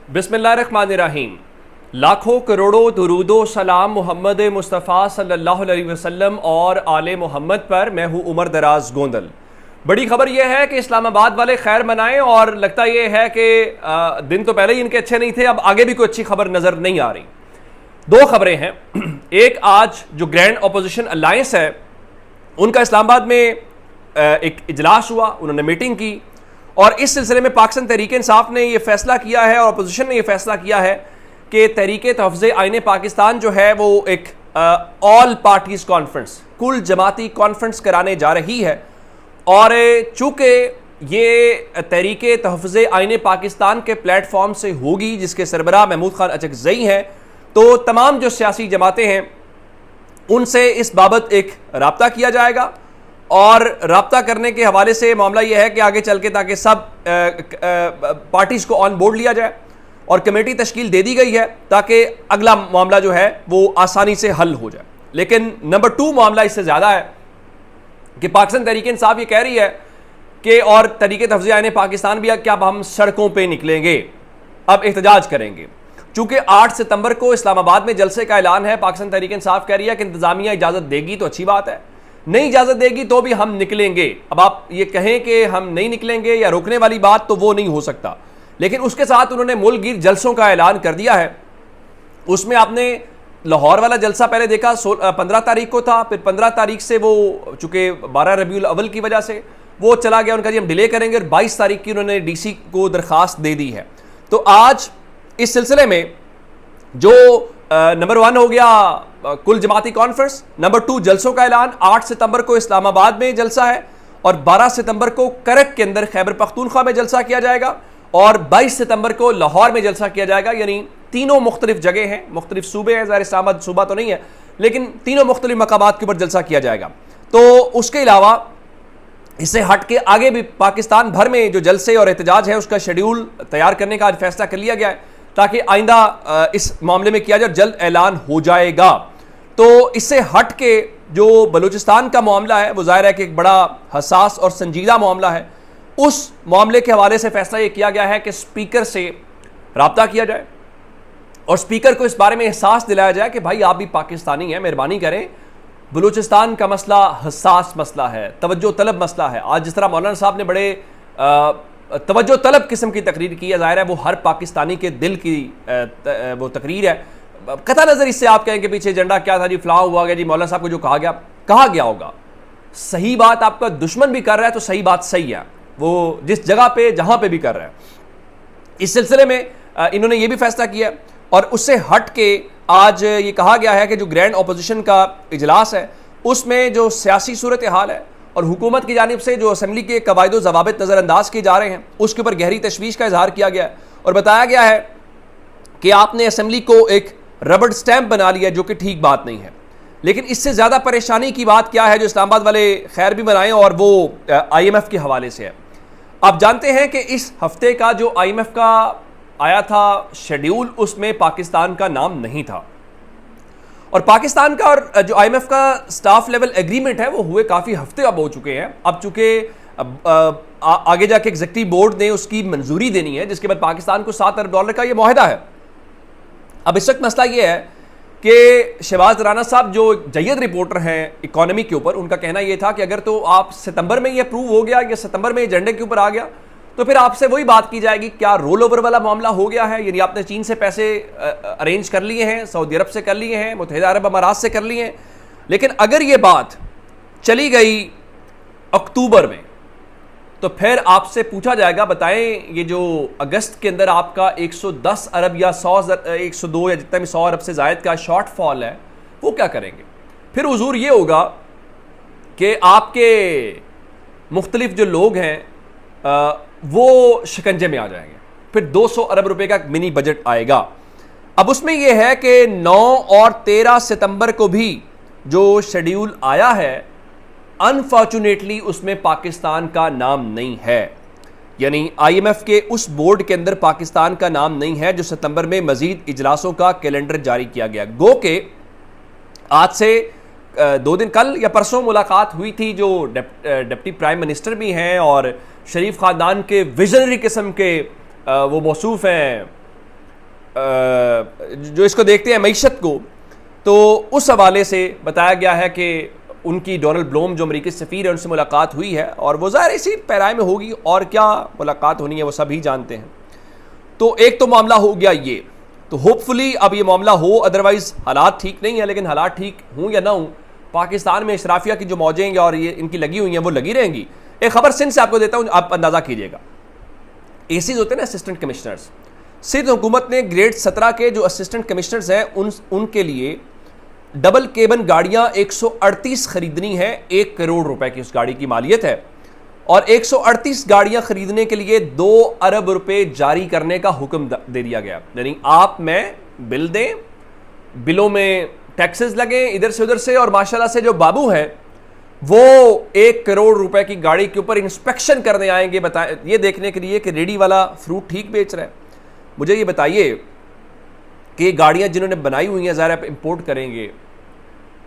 बिस्मिल्लाहिर्रहमानिर्रहीम। लाखों करोड़ों दुरूदो सलाम मोहम्मद मुस्तफ़ा सल्लल्लाहु अलैहि वसल्लम और आले मोहम्मद पर। मैं हूँ उमर दराज गोंदल। बड़ी खबर यह है कि इस्लामाबाद वाले खैर मनाएं, और लगता यह है कि दिन तो पहले ही इनके अच्छे नहीं थे, अब आगे भी कोई अच्छी खबर नज़र नहीं आ रही। दो खबरें हैं। एक, आज जो ग्रैंड अपोजिशन अलायंस है उनका इस्लामाबाद में एक इजलास हुआ, उन्होंने मीटिंग की, और इस सिलसिले में पाकिस्तान तहरीक इंसाफ ने यह फैसला किया है और अपोजिशन ने यह फैसला किया है कि तहरीक तहफ़्ज़ुज़ आईन पाकिस्तान जो है वो एक ऑल पार्टीज कॉन्फ्रेंस, कुल जमाती कॉन्फ्रेंस कराने जा रही है। और चूंकि ये तहरीक तहफ़्ज़ुज़ आईन पाकिस्तान के प्लेटफॉर्म से होगी जिसके सरबराह महमूद खान अचकज़ई हैं, तो तमाम जो सियासी जमातें हैं उनसे इस बाबत एक राब्ता किया जाएगा। और राब्ता करने के हवाले से मामला यह है कि आगे चल के ताकि सब पार्टीज को ऑन बोर्ड लिया जाए, और कमेटी तश्कील दे दी गई है ताकि अगला मामला जो है वो आसानी से हल हो जाए। लेकिन नंबर 2 मामला इससे ज़्यादा है कि पाकिस्तान तहरीक इंसाफ ये कह रही है कि और तहरीक तहफ़्ज़ुज़ आईन पाकिस्तान भी कि अब हम सड़कों पर निकलेंगे, अब एहतजाज करेंगे। चूंकि 8 सितंबर को इस्लामाबाद में जलसे का ऐलान है, पाकिस्तान तहरीक इंसाफ कह रही है कि इंतजामिया इजाज़त देगी तो अच्छी बात है, नहीं इजाज़त देगी तो भी हम निकलेंगे। अब आप ये कहें कि हम नहीं निकलेंगे या रोकने वाली बात, तो वो नहीं हो सकता। लेकिन उसके साथ उन्होंने मुल्क गिर जलसों का ऐलान कर दिया है। उसमें आपने लाहौर वाला जलसा पहले देखा, 15 तारीख को था, फिर 15 तारीख से वो चूंकि 12 रबीउल अव्वल की वजह से वो चला गया, उनका जी हम डिले करेंगे, और 22 तारीख की उन्होंने DC को दरख्वास्त दे दी है। तो आज इस सिलसिले में जो नंबर 1 हो गया कुल जमाती कॉन्फ्रेंस, नंबर 2 जलसों का ऐलान। 8 सितंबर को इस्लामाबाद में जलसा है, और 12 सितंबर को करक के अंदर खैबर पख्तूनख्वा में जलसा किया जाएगा, और 22 सितंबर को लाहौर में जलसा किया जाएगा। यानी तीनों मुख्तलिफ जगह हैं, मुख्तलिफ सूबे हैं, ज़ाहिर इस्लामाबाद सूबा तो नहीं है, लेकिन तीनों मुख्तलिफ मकामात के ऊपर जलसा किया जाएगा। तो उसके अलावा इससे हट के आगे भी पाकिस्तान भर में जो जलसे और एहतजाज है उसका शेड्यूल तैयार करने का आज फैसला कर लिया गया है, ताकि आइंदा इस मामले में किया जाए और जल्द ऐलान हो जाएगा। तो इससे हट के जो बलूचिस्तान का मामला है वो जाहिर है कि एक बड़ा हसास और संजीदा मामला है। उस मामले के हवाले से फैसला ये किया गया है कि स्पीकर से राब्ता किया जाए और स्पीकर को इस बारे में एहसास दिलाया जाए कि भाई आप भी पाकिस्तानी हैं, मेहरबानी करें, बलूचिस्तान का मसला हसास मसला है, तवज्जो तलब मसला है। आज जिस तरह मौलाना साहब ने बड़े तवज्जो तलब किस्म की तकरीर की है, जाहिर है वो हर पाकिस्तानी के दिल की वो तकरीर है। कता नज़र इससे आप कहें कि पीछे एजेंडा क्या था जी, फलां हुआ गया जी, मौलाना साहब को जो कहा गया होगा। सही बात आपका दुश्मन भी कर रहा है तो सही बात सही है, वो जिस जगह पे जहां पे भी कर रहा है। इस सिलसिले में इन्होंने ये भी फैसला किया, और उससे हट के आज ये कहा गया है कि जो ग्रैंड अपोजिशन का इजलास है उसमें जो सियासी सूरत हाल है और हुकूमत की जानिब से जो असम्बली के कवायद ज़वाबित नज़रअंदाज किए जा रहे हैं उसके ऊपर गहरी तशवीश का इजहार किया गया है, और बताया गया है कि आपने असम्बली को एक रबड़ स्टैंप बना लिया, जो कि ठीक बात नहीं है। लेकिन इससे ज़्यादा परेशानी की बात क्या है जो इस्लामाबाद वाले खैर भी बनाएं, और वो IMF के हवाले से है। आप जानते हैं कि इस हफ्ते का जो IMF का आया था शेड्यूल, उसमें पाकिस्तान का नाम नहीं था, और पाकिस्तान का और जो IMF का स्टाफ लेवल एग्रीमेंट है वो हुए काफ़ी हफ्ते अब हो चुके हैं। अब चूंकि आगे जाके एग्जीक्यूटिव बोर्ड ने उसकी मंजूरी देनी है, जिसके बाद पाकिस्तान को $7 अरब का ये मुआहदा है। अब इस वक्त मसला ये है कि शहबाज राना साहब जो जयद रिपोर्टर हैं इकोनॉमी के ऊपर, उनका कहना यह था कि अगर तो आप सितंबर में ये अप्रूव हो गया या सितंबर में एजेंडे के ऊपर आ गया तो फिर आपसे वही बात की जाएगी, क्या रोल ओवर वाला मामला हो गया है, यानी आपने चीन से पैसे अरेंज कर लिए हैं, सऊदी अरब से कर लिए हैं, मुत्तहिदा अरब अमारात से कर लिए हैं। लेकिन अगर ये बात चली गई अक्टूबर में तो फिर आपसे पूछा जाएगा, बताएं ये जो अगस्त के अंदर आपका 110 अरब या 102 या जितना भी 100 अरब से ज़ायद का शॉर्टफॉल है वो क्या करेंगे। फिर हुजूर ये होगा कि आपके मुख्तलिफ जो लोग हैं वो शिकंजे में आ जाएंगे, फिर 200 अरब रुपए का मिनी बजट आएगा। अब उसमें यह है कि 9 और 13 सितंबर को भी जो शेड्यूल आया है अनफॉर्चुनेटली उसमें पाकिस्तान का नाम नहीं है, यानी IMF के उस बोर्ड के अंदर पाकिस्तान का नाम नहीं है जो सितंबर में मजीद इजलासों का कैलेंडर जारी किया गया। गो के आज से 2 दिन, कल या परसों मुलाकात हुई थी जो डिप्टी प्राइम मिनिस्टर भी हैं और शरीफ ख़ानदान के विजनरी किस्म के वो मौसूफ हैं जो इसको देखते हैं मईशत को, तो उस हवाले से बताया गया है कि उनकी डोनाल्ड ब्लूम जो अमेरिकी सफ़ीर है उनसे मुलाकात हुई है, और वो ज़ाहिर इसी पैराए में होगी, और क्या मुलाकात होनी है वो सभी जानते हैं। तो एक तो मामला हो गया ये, तो होपफुली अब ये मामला हो, अदरवाइज़ हालात ठीक नहीं है, लेकिन हालात ठीक हों या ना हों, पाकिस्तान में अशराफिया की जो मौजें और ये इनकी लगी हुई हैं वो लगी रहेंगी। एक खबर सिंध से आपको देता हूँ, आप अंदाज़ा कीजिएगा। एसीज होते हैं ना, असिस्टेंट कमिश्नर्स, सिंध हुकूमत ने ग्रेड 17 के जो असिस्टेंट कमिश्नर्स हैं उनके लिए डबल केबन गाड़ियां 138 खरीदनी है। 1 करोड़ रुपए की उस गाड़ी की मालियत है, और 138 गाड़ियां खरीदने के लिए 2 अरब रुपए जारी करने का हुक्म दे दिया गया। यानी आप मैं बिल दें, बिलों में टैक्सेस लगे इधर से उधर से, और माशाल्लाह से जो बाबू हैं वो 1 करोड़ रुपए की गाड़ी के ऊपर इंस्पेक्शन करने आएंगे, बताए ये देखने के लिए कि रेडी वाला फ्रूट ठीक बेच रहा है। मुझे ये बताइए कि गाड़ियां जिन्होंने बनाई हुई हैं ज़ाहिर इंपोर्ट करेंगे,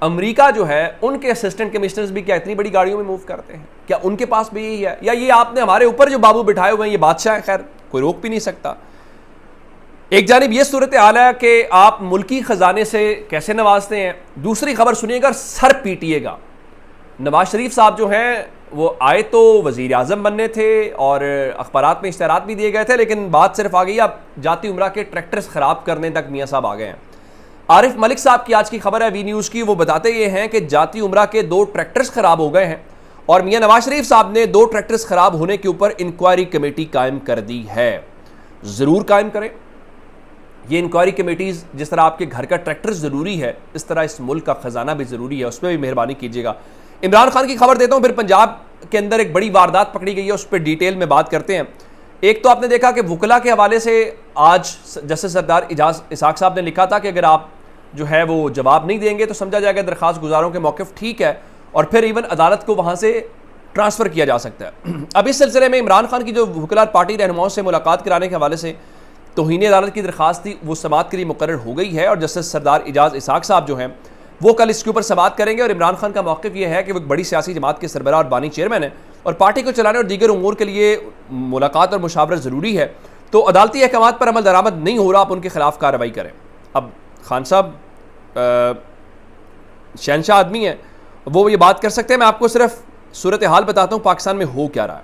अमेरिका जो है उनके असिस्टेंट कमिश्नर्स भी क्या इतनी बड़ी गाड़ियों में मूव करते हैं? क्या उनके पास भी यही है, या ये आपने हमारे ऊपर जो बाबू बिठाए हुए हैं ये बादशाह है? खैर कोई रोक भी नहीं सकता। एक जानिब ये सूरत हाल है कि आप मुल्की खजाने से कैसे नवाजते हैं, दूसरी खबर सुनिएगा, सर पीटिएगा। नवाज शरीफ साहब जो हैं वो आए तो वज़ीर आज़म बनने थे और अखबारात में इश्तहारात भी दिए गए थे, लेकिन बात सिर्फ आ गई अब जाती उम्रा के ट्रैक्टर्स ख़राब करने तक मियाँ साहब आ गए हैं। आरिफ मलिक साहब की आज की खबर है वी न्यूज़ की, वो बताते ये हैं कि जाती उम्रा के 2 ट्रैक्टर्स ख़राब हो गए हैं, और मियाँ नवाज शरीफ साहब ने 2 ट्रैक्टर्स ख़राब होने के ऊपर इंक्वायरी कमेटी कायम कर दी है। ज़रूर कायम करें ये इंक्वायरी कमेटीज़। जिस तरह आपके घर का ट्रैक्टर ज़रूरी है, इस तरह इस मुल्क का ख़जाना भी ज़रूरी है, उस पर भी मेहरबानी कीजिएगा। इमरान खान की खबर देता हूं, फिर पंजाब के अंदर एक बड़ी वारदात पकड़ी गई है, उस पर डिटेल में बात करते हैं। एक तो आपने देखा कि वकला के हवाले से आज जस्टिस सरदार इजाज इसाक साहब ने लिखा था कि अगर आप जो है वो जवाब नहीं देंगे तो समझा जाएगा दरख्वास्त गुजारों के मौक़िफ़ ठीक है, और फिर इवन अदालत को वहाँ से ट्रांसफ़र किया जा सकता है। अब इस सिलसिले में इमरान खान की जो वकला पार्टी रहनुमाओं से मुलाकात कराने के हवाले से तौहीन अदालत की दरख्वास्त थी, वो समाअत के लिए मुकर्रर हो गई है, और जस्टिस सरदार इजाज इसाक साहब जो हैं वो कल इसके ऊपर समाअत करेंगे। और इमरान खान का मौक़िफ़ ये है कि वो एक बड़ी सियासी जमात के सरबराह और बानी चेयरमैन है, और पार्टी को चलाने और दीगर उमूर के लिए मुलाकात और मुशावरत ज़रूरी है। तो अदालती अहकामात पर अमल दरामद नहीं हो रहा, आप उनके खिलाफ कार्रवाई करें। अब खान साहब शहनशाह आदमी है, वो ये बात कर सकते हैं। मैं आपको सिर्फ सूरत हाल बताता हूँ पाकिस्तान में हो क्या रहा है।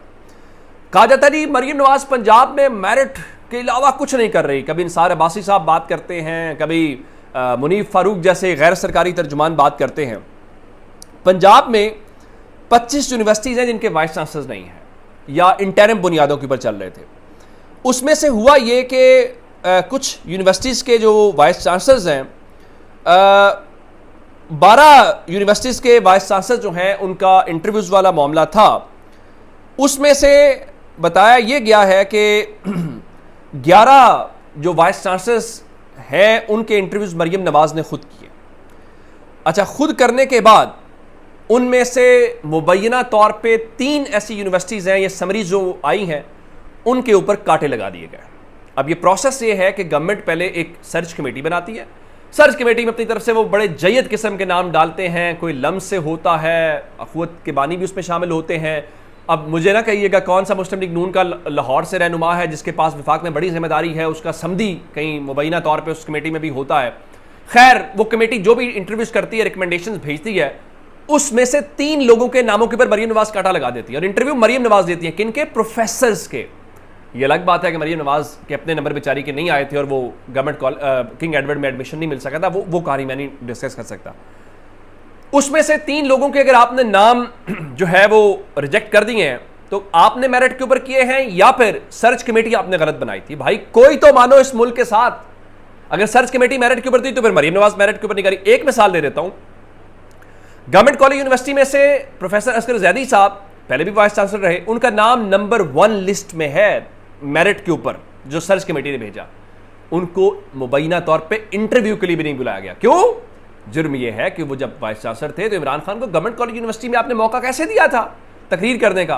कहा जाता है जी मरीम नवाज पंजाब में मेरिट के अलावा कुछ नहीं कर रही। कभी इंसार अब्बासी साहब बात करते हैं, कभी मुनीफ फारूक जैसे गैर सरकारी तर्जुमान बात करते हैं। पंजाब में 25 यूनिवर्सिटीज़ हैं जिनके वाइस चांसलर्स नहीं हैं या इंटरिम बुनियादों के ऊपर चल रहे थे। उसमें से हुआ ये कि कुछ यूनिवर्सिटीज़ के जो वाइस चांसलर्स हैं, 12 यूनिवर्सिटीज़ के वाइस चांसलर जो हैं उनका इंटरव्यूज़ वाला मामला था। उसमें से बताया ये गया है कि 11 जो वाइस चांसलर्स हैं उनके इंटरव्यूज़ मरीम नवाज़ ने खुद किए। अच्छा, खुद करने के बाद उनमें से मुबैना तौर पे 3 ऐसी यूनिवर्सिटीज़ हैं, ये समरी जो आई हैं उनके ऊपर कांटे लगा दिए गए। अब ये प्रोसेस ये है कि गवर्नमेंट पहले एक सर्च कमेटी बनाती है, सर्च कमेटी में अपनी तरफ से वो बड़े जयद किस्म के नाम डालते हैं, कोई लम्स से होता है, अखवत के बानी भी उसमें शामिल होते हैं। अब मुझे ना कहिएगा कौन सा मुस्लिम लीग नून का लाहौर से रहनुमा है जिसके पास विफाक में बड़ी जिम्मेदारी है, उसका समदी कहीं मुबैना तौर पे उस कमेटी में भी होता है। खैर, वो कमेटी जो भी इंटरव्यूज़ करती है, रिकमेंडेशंस भेजती है, उसमें से 3 लोगों के नामों के ऊपर मरीम नवाज कांटा लगा देती है। और इंटरव्यू मरीम नवाज देती है, किन के? प्रोफेसर्स के। ये अलग बात है कि मरीम नवाज के अपने नंबर बेचारी के नहीं आए थे और वो गवर्नमेंट किंग एडवर्ड में एडमिशन नहीं मिल सका था, वो कहानी मैं नहीं डिस्कस कर सकता। उसमें से 3 लोगों के अगर आपने नाम जो है वो रिजेक्ट कर दिए हैं तो आपने मेरिट के ऊपर किए हैं या फिर सर्च कमेटी आपने गलत बनाई थी। भाई कोई तो मानो इस मुल्क के साथ। अगर सर्च कमेटी मेरिट के ऊपर थी तो फिर मरीम नवाज मेरिट के ऊपर नहीं करी। एक मिसाल दे देता हूं, गवर्नमेंट कॉलेज यूनिवर्सिटी में से प्रोफेसर असगर जैदी साहब पहले भी वाइस चांसलर रहे, उनका नाम नंबर 1 लिस्ट में है मेरिट के ऊपर जो सर्च कमेटी ने भेजा। उनको मुबैना तौर पे इंटरव्यू के लिए भी नहीं बुलाया गया। क्यों? जुर्म यह है कि वो जब वाइस चांसलर थे तो इमरान खान को गवर्नमेंट कॉलेज यूनिवर्सिटी में आपने मौका कैसे दिया था तकरीर करने का?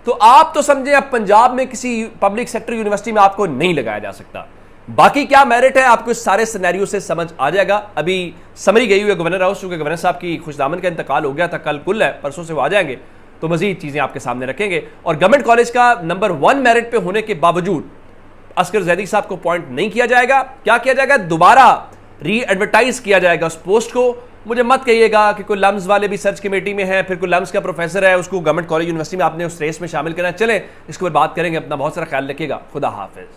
तो आप तो समझे अब पंजाब में किसी पब्लिक सेक्टर यूनिवर्सिटी में आपको नहीं लगाया जा सकता। बाकी क्या मेरिट है आपको इस सारे सिनेरियो से समझ आ जाएगा। अभी समरी गई हुई है गवर्नर हाउस, क्योंकि गवर्नर साहब की खुशदामन का इंतकाल हो गया था, कल कुल है, परसों से वो आ जाएंगे तो मजीद चीज़ें आपके सामने रखेंगे। और गवर्नमेंट कॉलेज का नंबर 1 मेरिट पे होने के बावजूद असगर जैदी साहब को अपॉइंट नहीं किया जाएगा। क्या किया जाएगा? दोबारा री एडवर्टाइज किया जाएगा उस पोस्ट को। मुझे मत कहिएगा कि कोई लम्स वाले भी सर्च कमेटी में है, फिर कोई लम्स का प्रोफेसर है, उसको गवर्नमेंट कॉलेज यूनिवर्सिटी में आपने उस रेस में शामिल करना। चले इसके ऊपर बात करेंगे। अपना बहुत सारा ख्याल रखिएगा। खुदा हाफिज।